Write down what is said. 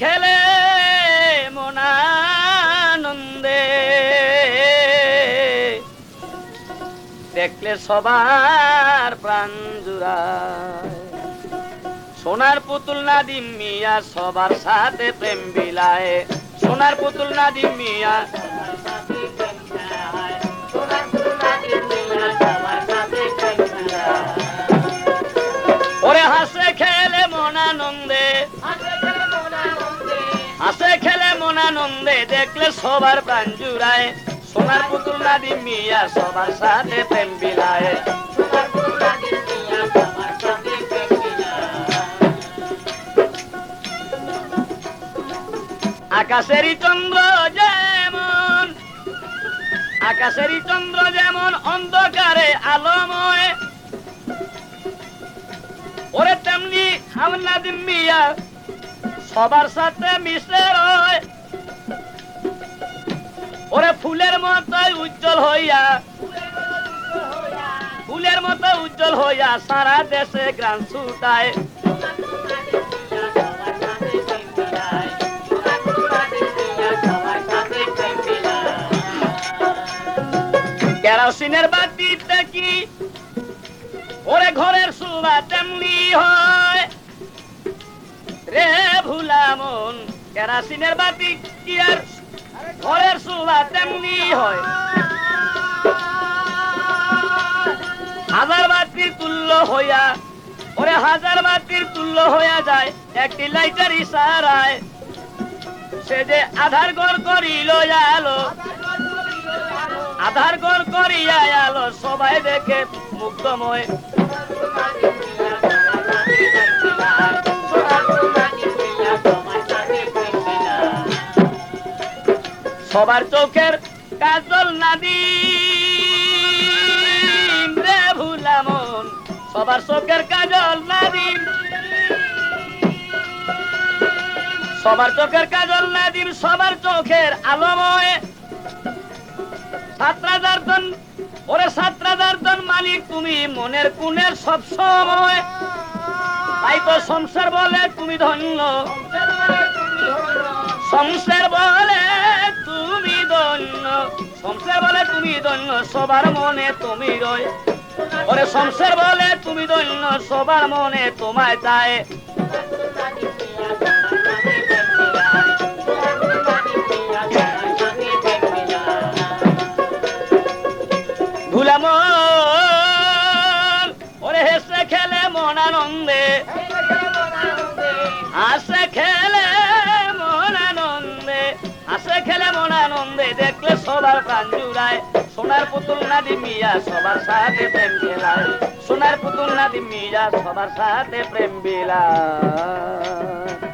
খেলে মনানন্দে দেখলে সবার প্রাণ জুড়ায়। সোনার পুতুল নাদিম মিয়া সবার সাথে প্রেম বিলায়। সোনার পুতুল নাদিম মিয়া ওরে হাসে খেলে মনানন্দে, হাসে খেলে মনানন্দে দেখলে সবার প্রাণ জুড়ায়। সোনার পুতুল নাদিম মিয়া সবার সাথে প্রেম বিলায়। আকাশেরই চন্দ্র যেমন, আকাশেরই চন্দ্র যেমন অন্ধকারে আলোময়, ওরে তেমনি আমার নাদিম মিয়া সবার সাথে মিশে রয়। ওরে ফুলের মতো উজ্জ্বল হইয়া, ফুলের মতো উজ্জ্বল হইয়া সারা দেশে গ্রাম ছুটায়। কেরোসিনের বাতিতে কি ওরে ঘরের সুবা তেমনি হয় রে ভুলা মন। কেরোসিনের বাতি কি আর ঘরের সুবা তেমনি হয়। হাজার বাতির তুল্য হইয়া, ওরে হাজার বাতির তুল্য হইয়া যায় একটি লাইটের ইশারায়। সে যে আধার ঘর করিল আলো, আধার ঘর করিয়া আলো সবাই দেখে মুগ্ধময়। সবার চোখের কাজল নাদিম রে ভুলা মন, সবার চোখের কাজল নাদিম, সবার চোখের কাজল নাদিম, সবার চোখের আলোময়। ছাত্রাদার্দন ওরে ছাত্রাদার্দন মালিক তুমি মনের কুনের সব সময়। তাই তো সংসার বলে তুমি ধন্য, সংসার বলে তুমি ধন্য, সংসার বলে তুমি ধন্য সবার মনে তুমি রয়। ওরে সংসার বলে তুমি ধন্য সবার মনে তোমায় চায়। ভুলামন ওরে হেসে খেলে মনানন্দে, হাসে খেলে মনানন্দে, হাসে খেলে মনানন্দে দেখলে সবার প্রাণ জুড়ায়। সোনার পুতুল নাদিম মিয়া সবার সাথে প্রেম বিলায়। সোনার পুতুল নাদিম মিয়া সবার সাথে প্রেম বিলায়।